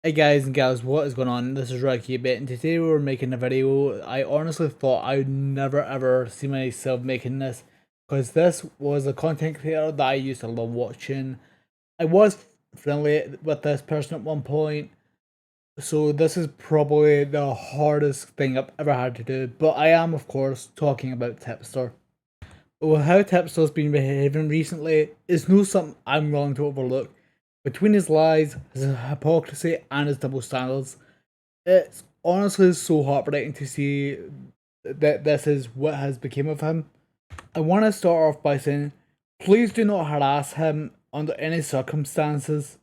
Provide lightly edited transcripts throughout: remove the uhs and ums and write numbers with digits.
Hey guys and gals, what is going on? This is Rocky Bit, and today we're making a video. I honestly thought I would never ever see myself making this, because this was a content creator that I used to love watching. I was friendly with this person at one point, so this is probably the hardest thing I've ever had to do, but I am of course talking about Tipster. Well, how Tipster's been behaving recently is no something I'm willing to overlook. Between his lies, his hypocrisy, and his double standards, it's honestly so heartbreaking to see that this is what has become of him. I want to start off by saying, please do not harass him under any circumstances.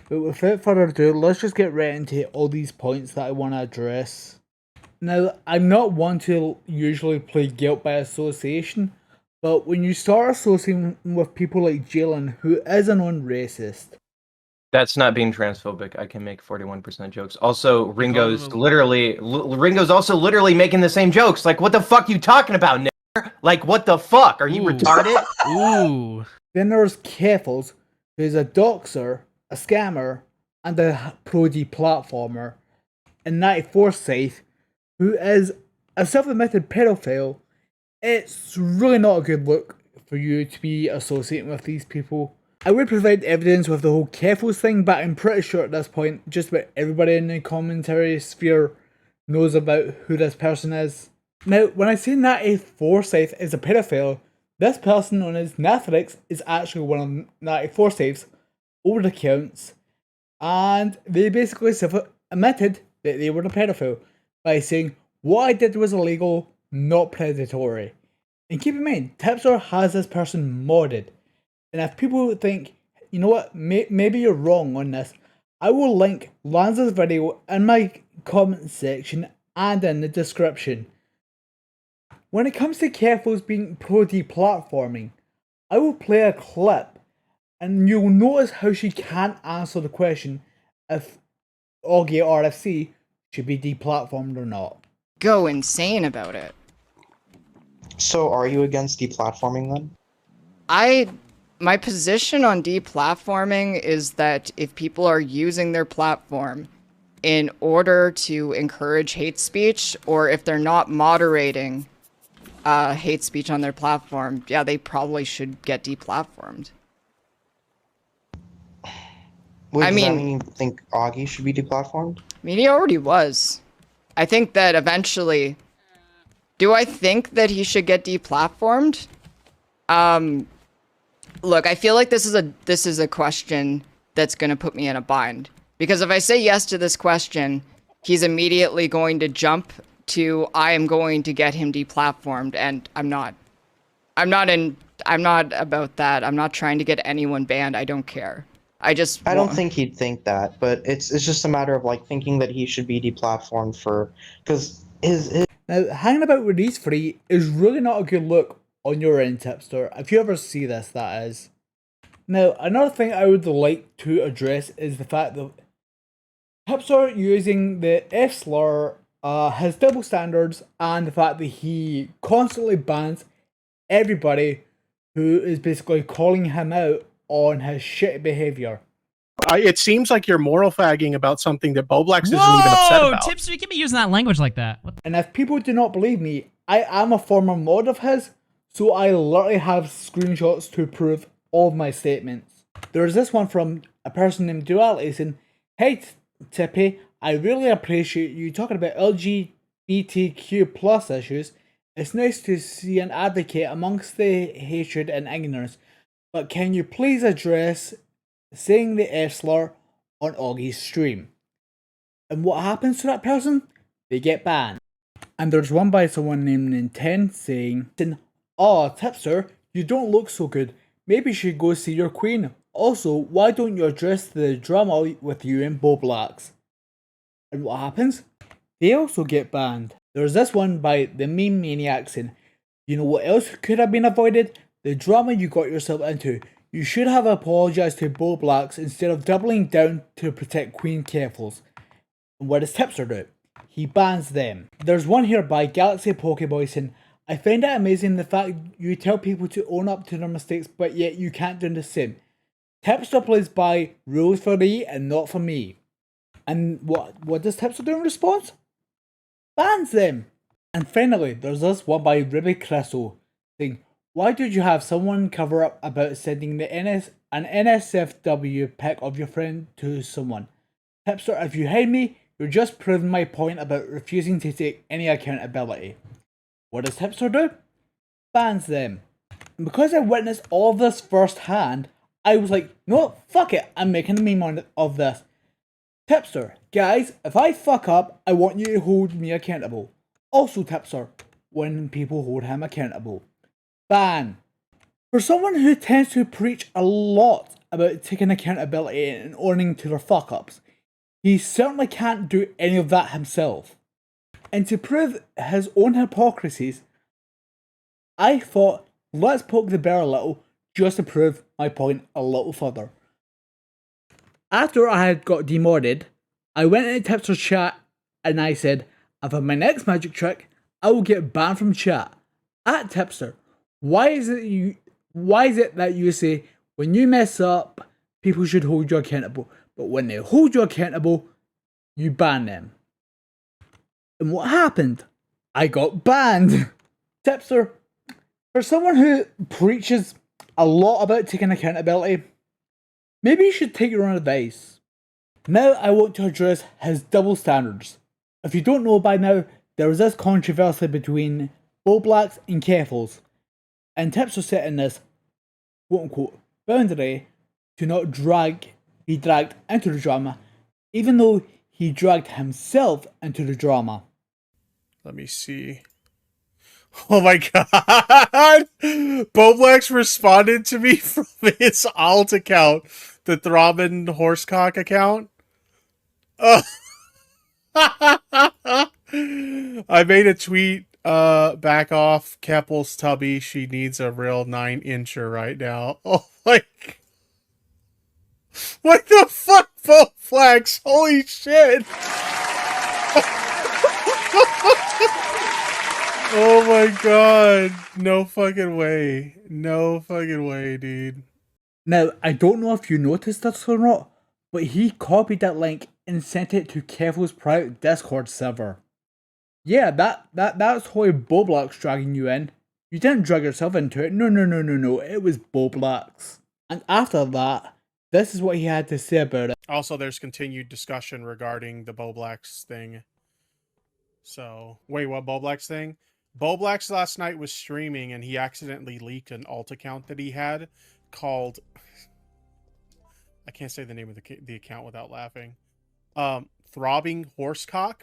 But without further ado, let's just get right into all these points that I want to address. Now, I'm not one to usually play guilt by association, but when you start associating with people like Jalen, who is a known racist. That's not being transphobic. I can make 41% jokes. Also, Ringo's also literally making the same jokes. Like, what the fuck you talking about, Nick? Like, what the fuck? Are you retarded? Ooh. Then there's Keffals, who's a doxer, a scammer, and a pro-deplatformer. And 94 Safe, who is a self-admitted pedophile. It's really not a good look for you to be associating with these people. I would provide evidence with the whole keffals thing, but I'm pretty sure at this point just about everybody in the commentary sphere knows about who this person is. Now, when I say Natty Forsyth is a pedophile, this person known as Nathrix is actually one of Natty Forsyth's old accounts, and they basically admitted that they were a pedophile by saying, what I did was illegal, not predatory. And keep in mind, Tipster has this person modded. And if people think, you know what, maybe you're wrong on this, I will link Lanza's video in my comment section and in the description. When it comes to keffals being pro-deplatforming, I will play a clip and you'll notice how she can't answer the question if Augie RFC should be deplatformed or not. Go insane about it. So are you against deplatforming then? My position on deplatforming is that if people are using their platform in order to encourage hate speech, or if they're not moderating hate speech on their platform, yeah, they probably should get deplatformed. Does that mean you think Augie should be deplatformed? I mean, he already was. I think that eventually... Do I think that he should get deplatformed? Look, I feel like this is a question that's gonna put me in a bind. Because if I say yes to this question, he's immediately going to jump to I am going to get him deplatformed, and I'm not about that. I'm not trying to get anyone banned. I don't care. I don't think he'd think that, but it's just a matter of like thinking that he should be deplatformed because his Now, hanging about with these three is really not a good look on your end, Tipster, if you ever see this, that is. Now, another thing I would like to address is the fact that Tipster using the F slur, his double standards, and the fact that he constantly bans everybody who is basically calling him out on his shitty behaviour. It seems like you're moral fagging about something that Bowblax isn't even upset about. Tipster, you can't be using that language like that. And if people do not believe me, I am a former mod of his, so I literally have screenshots to prove all of my statements. There's this one from a person named Duality saying, "Hey Tippy, I really appreciate you talking about LGBTQ plus issues. It's nice to see an advocate amongst the hatred and ignorance, but can you please address saying the F slur on Augie's stream?" And what happens to that person? They get banned. And there's one by someone named Nintendo saying, "Oh, Tipster, you don't look so good. Maybe you should go see your queen. Also, why don't you address the drama with you and Bowblax?" And what happens? They also get banned. There's this one by the meme maniac saying, "You know what else could have been avoided? The drama you got yourself into. You should have apologised to Bowblax instead of doubling down to protect Queen Keffals." And what does Tipster do? He bans them. There's one here by Galaxy Pokeboy saying, "I find it amazing the fact you tell people to own up to their mistakes, but yet you can't do the same. Tipster plays by rules for thee and not for me." And what does Tipster do in response? Bans them. And finally, there's this one by Ruby Crystal saying, why did you have someone cover up about sending an NSFW pic of your friend to someone? Tipster, if you hate me, you're just proving my point about refusing to take any accountability. What does Tipster do? Bans them. And because I witnessed all of this firsthand, I was like, no, fuck it, I'm making a meme of this. Tipster, guys, if I fuck up, I want you to hold me accountable. Also, Tipster, when people hold him accountable. Ban. For someone who tends to preach a lot about taking accountability and owning to their fuck ups, he certainly can't do any of that himself. And to prove his own hypocrisies, I thought, let's poke the bear a little just to prove my point a little further. After I had got demodded, I went into Tipster's chat and I said, if I have my next magic trick, I will get banned from chat. At Tipster, why is it that you say when you mess up, people should hold you accountable, but when they hold you accountable, you ban them? And what happened? I got banned. Tipster, for someone who preaches a lot about taking accountability, maybe you should take your own advice. Now I want to address his double standards. If you don't know by now, there is this controversy between Bowblax and Keffals, and Tipster setting this quote-unquote boundary to not be dragged into the drama, even though he dragged himself into the drama. Let me see. Oh my god! Bowblax responded to me from his alt account, the Throbbing Horsecock account. I made a tweet, back off Keppel's tubby. She needs a real 9-incher right now. Oh my... What the fuck, Bowblax? Holy shit! Oh my god. No fucking way. No fucking way, dude. Now, I don't know if you noticed this or not, but he copied that link and sent it to Keffals' private Discord server. Yeah, that's how Bowblax dragging you in. You didn't drag yourself into it. No. It was Bowblax. And after that, this is what he had to say about it. Also, there's continued discussion regarding the Bowblax thing. So, wait, what Bowblax thing? Bowblax last night was streaming and he accidentally leaked an alt account that he had called... I can't say the name of the account without laughing. Throbbing Horsecock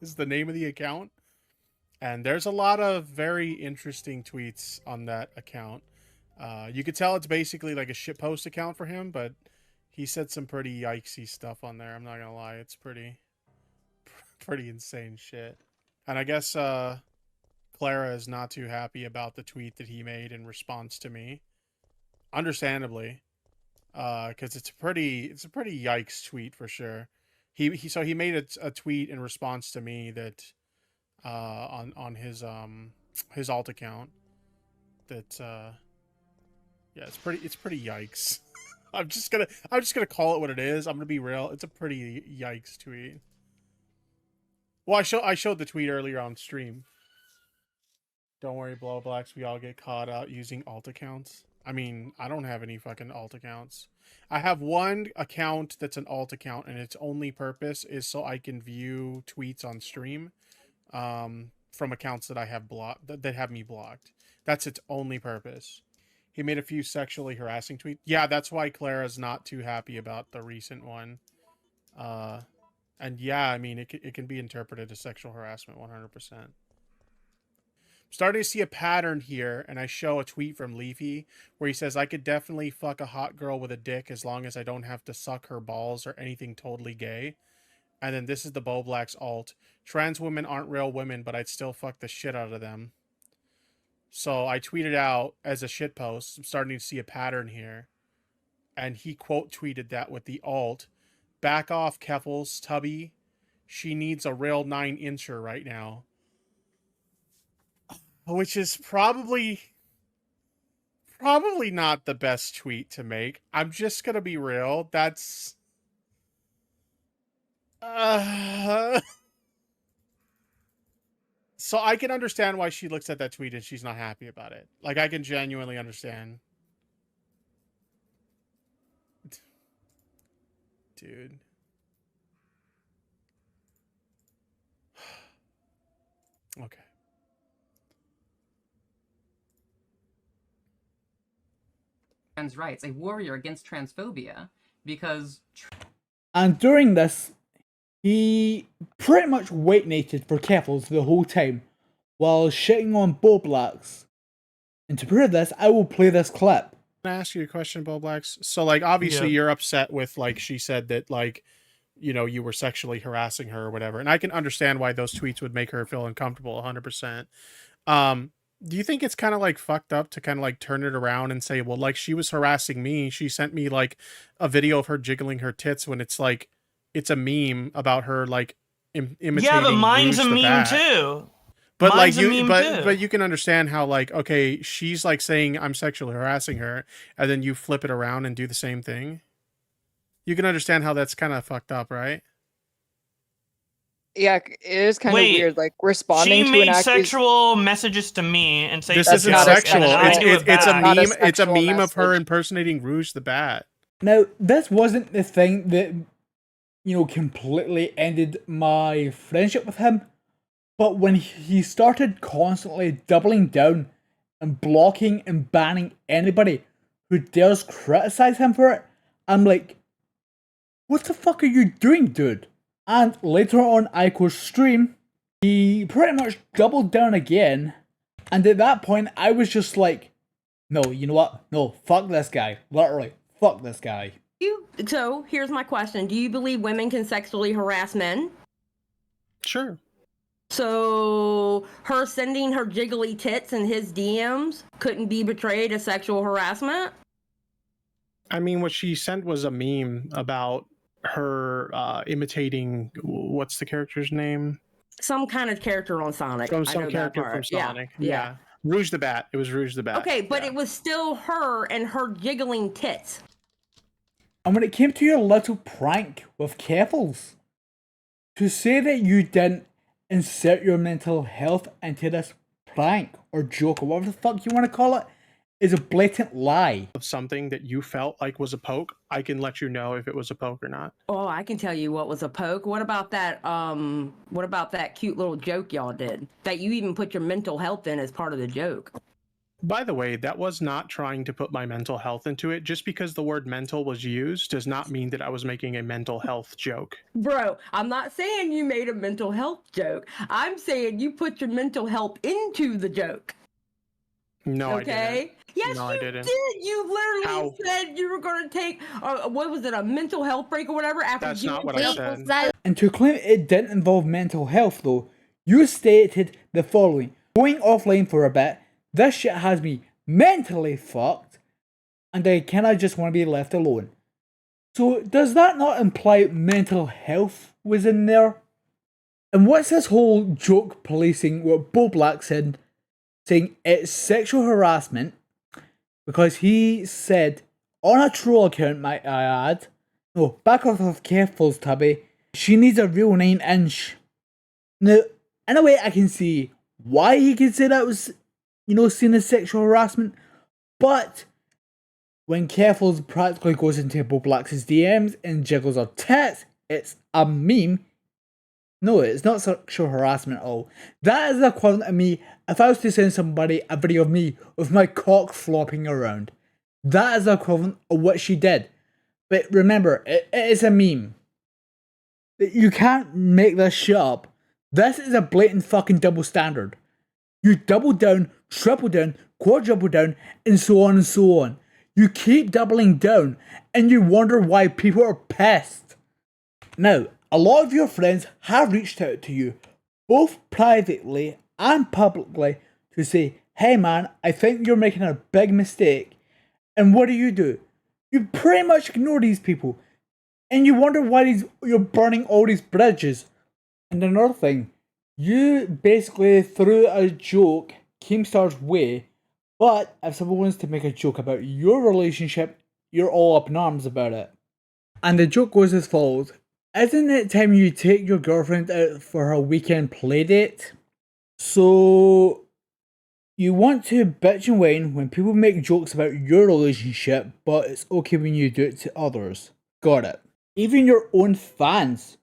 is the name of the account. And there's a lot of very interesting tweets on that account. You could tell it's basically like a shitpost account for him, but he said some pretty yikesy stuff on there. I'm not gonna lie, it's pretty insane shit. And I guess Clara is not too happy about the tweet that he made in response to me. Understandably. Because it's a pretty yikes tweet for sure. He made a tweet in response to me that on his alt account that yeah, it's pretty yikes. I'm just gonna call it what it is. I'm gonna be real. It's a pretty yikes tweet. Well, I showed the tweet earlier on stream. Don't worry, Bowblax. We all get caught out using alt accounts. I mean, I don't have any fucking alt accounts. I have one account that's an alt account, and its only purpose is so I can view tweets on stream from accounts that I have blocked, that have me blocked. That's its only purpose. He made a few sexually harassing tweets. Yeah, that's why Clara's not too happy about the recent one. And yeah, I mean, it can be interpreted as sexual harassment 100%. Starting to see a pattern here, and I show a tweet from Leafy where he says, I could definitely fuck a hot girl with a dick as long as I don't have to suck her balls or anything totally gay. And then this is the Bowblax alt. Trans women aren't real women, but I'd still fuck the shit out of them. So I tweeted out as a shitpost. I'm starting to see a pattern here. And he quote tweeted that with the alt. Back off, Keffals, tubby. She needs a real 9-incher right now. Which is probably not the best tweet to make. I'm just gonna be real. That's So I can understand why she looks at that tweet and she's not happy about it. Like, I can genuinely understand. Dude. Okay. Trans rights, a warrior against transphobia, because. And during this, he pretty much wait-nated for keffals the whole time, while shitting on Bowblax. And to prove this, I will play this clip. Can I ask you a question, Bowblax? So, like, obviously you're upset with, like, she said that, like, you know, you were sexually harassing her or whatever. And I can understand why those tweets would make her feel uncomfortable 100%. Do you think it's kind of, like, fucked up to kind of, like, turn it around and say, well, like, she was harassing me. She sent me, like, a video of her jiggling her tits when it's, like, it's a meme about her, like, imitating Yeah, but mine's Rouge a the meme Bat. too. But Mine's like a you, meme too. but you can understand how, like, okay, she's like saying I'm sexually harassing her, and then you flip it around and do the same thing. You can understand how that's kind of fucked up, right? Yeah, it is kind of Wait, weird, like responding She to an made accusation. sexual messages to me and say This That's isn't not a sexual. sexual- I do it It's a back. Not a meme. It's a sexual meme of her message. impersonating Rouge the Bat. Now, this wasn't the thing that, you know, completely ended my friendship with him, but when he started constantly doubling down and blocking and banning anybody who dares criticize him for it, I'm like, what the fuck are you doing, dude? And later on Aiko's stream, he pretty much doubled down again, and at that point I was just like, no, you know what? No, fuck this guy. Literally, fuck this guy. So here's my question. Do you believe women can sexually harass men? Sure. So her sending her jiggly tits in his DMs couldn't be betrayed as sexual harassment? I mean, what she sent was a meme about her imitating, what's the character's name? Some kind of character on Sonic. From I some know that character part. from Sonic. Yeah. Rouge the Bat. It was Rouge the Bat. Okay, but Yeah. it was still her and her jiggling tits. And when it came to your little prank with keffals, to say that you didn't insert your mental health into this prank or joke or whatever the fuck you want to call it is a blatant lie. Of something that you felt like was a poke, I can let you know if it was a poke or not. Oh, I can tell you what was a poke. What about that cute little joke y'all did? That you even put your mental health in as part of the joke. By the way, that was not trying to put my mental health into it. Just because the word mental was used does not mean that I was making a mental health joke. Bro, I'm not saying you made a mental health joke. I'm saying you put your mental health into the joke. No, I Okay? didn't. Yes, No, I you didn't. did. You literally How? said you were going to take, what was it, a mental health break or whatever after That's you not what and I Keffals said. And to claim it didn't involve mental health though, you stated the following: going offline for a bit, this shit has me mentally fucked, and I kinda just want to be left alone. So does that not imply mental health was in there? And what's this whole joke policing what Bowblax said, saying it's sexual harassment, because he said on a troll account, might I add, no, back off of Keffals Tubby, she needs a real 9-inch. Now, in a way I can see why he could say that was, you know, seen as sexual harassment, but when Keffals practically goes into Bowblax's DMs and jiggles her tits, it's a meme. No, it's not sexual harassment at all. That is the equivalent of me if I was to send somebody a video of me with my cock flopping around. That is the equivalent of what she did. But remember, it is a meme. You can't make this shit up. This is a blatant fucking double standard. You double down, triple down, quadruple down, and so on and so on. You keep doubling down, and you wonder why people are pissed. Now, a lot of your friends have reached out to you, both privately and publicly, to say, hey man, I think you're making a big mistake. And what do? You pretty much ignore these people. And you wonder why you're burning all these bridges. And another thing, you basically threw a joke Keemstar's way, but if someone wants to make a joke about your relationship, you're all up in arms about it. And the joke goes as follows. Isn't it time you take your girlfriend out for her weekend playdate? So, you want to bitch and whine when people make jokes about your relationship, but it's okay when you do it to others. Got it. Even your own fans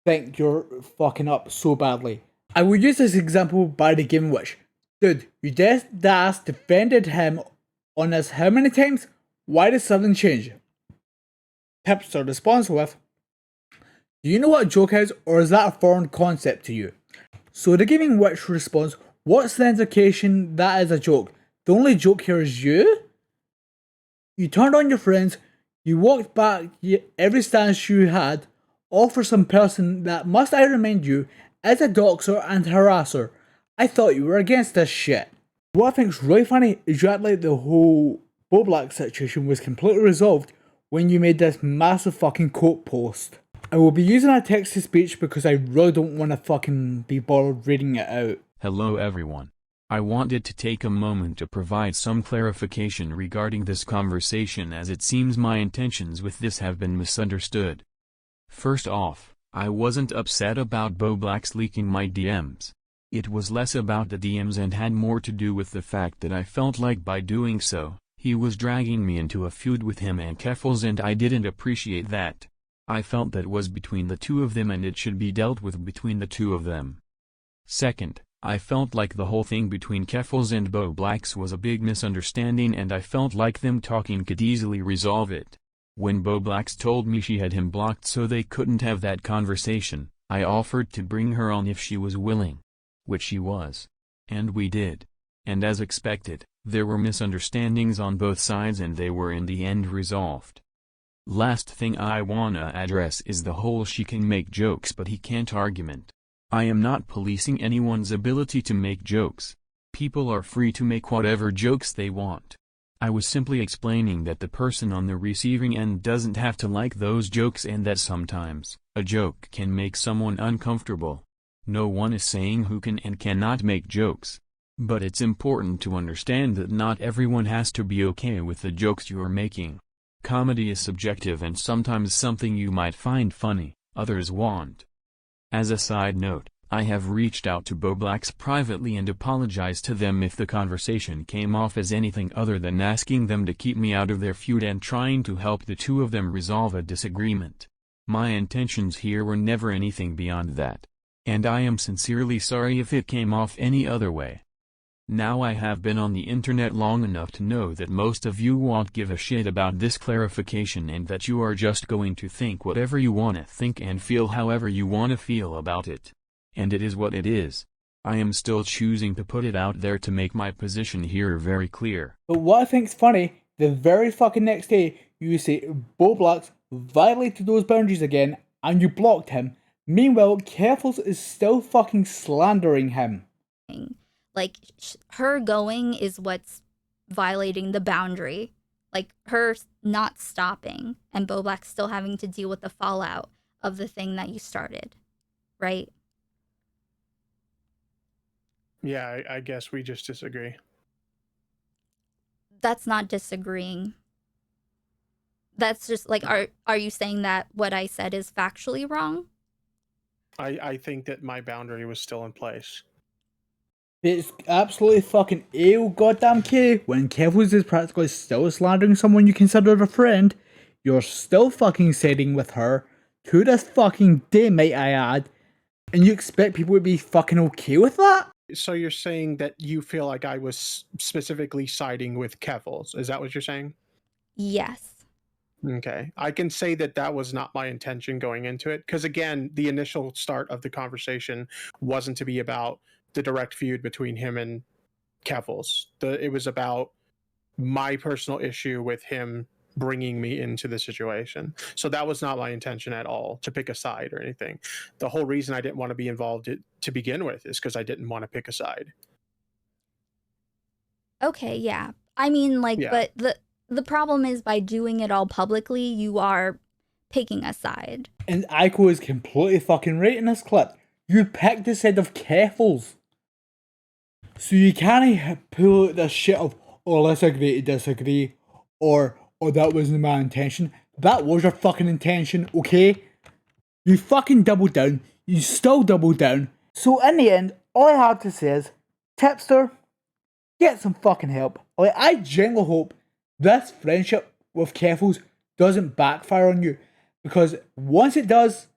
think you're fucking up so badly. I will use this example by the Game Witch. Dude, you dead ass defended him on this how many times? Why the sudden change? Tipster responds with, do you know what a joke is, or is that a foreign concept to you? So the Gaming Witch responds, what's the indication that is a joke? The only joke here is you? You turned on your friends, you walked back every stance you had, all for some person that, must I remind you, is a doxer and harasser. I thought you were against this shit. What I think's really funny is you act like the whole Bowblax situation was completely resolved when you made this massive fucking quote post. I will be using a text-to-speech because I really don't want to fucking be bothered reading it out. Hello everyone. I wanted to take a moment to provide some clarification regarding this conversation, as it seems my intentions with this have been misunderstood. First off, I wasn't upset about Bowblax leaking my DMs. It was less about the DMs and had more to do with the fact that I felt like by doing so, he was dragging me into a feud with him and Keffals, and I didn't appreciate that. I felt that was between the two of them and it should be dealt with between the two of them. Second, I felt like the whole thing between Keffals and Bowblax was a big misunderstanding, and I felt like them talking could easily resolve it. When Bowblax told me she had him blocked so they couldn't have that conversation, I offered to bring her on if she was willing. Which she was. And we did. And as expected, there were misunderstandings on both sides and they were in the end resolved. Last thing I wanna address is the whole she can make jokes but he can't argument. I am not policing anyone's ability to make jokes. People are free to make whatever jokes they want. I was simply explaining that the person on the receiving end doesn't have to like those jokes, and that sometimes, a joke can make someone uncomfortable. No one is saying who can and cannot make jokes. But it's important to understand that not everyone has to be okay with the jokes you're making. Comedy is subjective, and sometimes something you might find funny, others won't. As a side note, I have reached out to Bowblax privately and apologized to them if the conversation came off as anything other than asking them to keep me out of their feud and trying to help the two of them resolve a disagreement. My intentions here were never anything beyond that. And I am sincerely sorry if it came off any other way. Now I have been on the internet long enough to know that most of you won't give a shit about this clarification, and that you are just going to think whatever you wanna think and feel however you wanna feel about it. And it is what it is. I am still choosing to put it out there to make my position here very clear. But what I think's funny, the very fucking next day, you say Bowblax violated those boundaries again and you blocked him. Meanwhile, Keffals is still fucking slandering him. Like, her going is what's violating the boundary. Like, her not stopping and Bowblax still having to deal with the fallout of the thing that you started. Right? Yeah, I guess we just disagree. That's not disagreeing. That's just, like, are you saying that what I said is factually wrong? I think that my boundary was still in place. It's absolutely fucking goddamn K when Keffals is practically still slandering someone you consider a friend. You're still fucking siding with her to this fucking day, might I add, and you expect people to be fucking okay with that? So you're saying that you feel like I was specifically siding with Keffals? Is that what you're saying? Yes. Okay. I can say that that was not my intention going into it, because again, the initial start of the conversation wasn't to be about the direct feud between him and Keffals. It was about my personal issue with him bringing me into the situation. So that was not my intention at all, to pick a side or anything. The whole reason I didn't want to be involved to begin with is because I didn't want to pick a side. Okay, yeah. I mean, like, Yeah. but the problem is by doing it all publicly, you are picking a side. And Aiko is completely fucking right in this clip. You picked the side of Keffals. So you can't pull out this shit of, oh, let's agree to disagree, or that wasn't my intention. That was your fucking intention, okay? You fucking doubled down. You still doubled down. So in the end, all I have to say is, Tipster, get some fucking help. Like, I genuinely hope this friendship with Keffals doesn't backfire on you. Because once it does,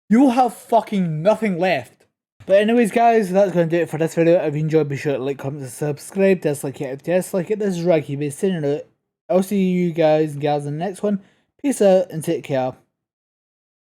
you'll have fucking nothing left. But anyways guys, that's going to do it for this video. If you enjoyed, be sure to like, comment, and subscribe. Dislike it if you dislike it. This is Raggy Base signing out. I'll see you guys and gals in the next one. Peace out and take care.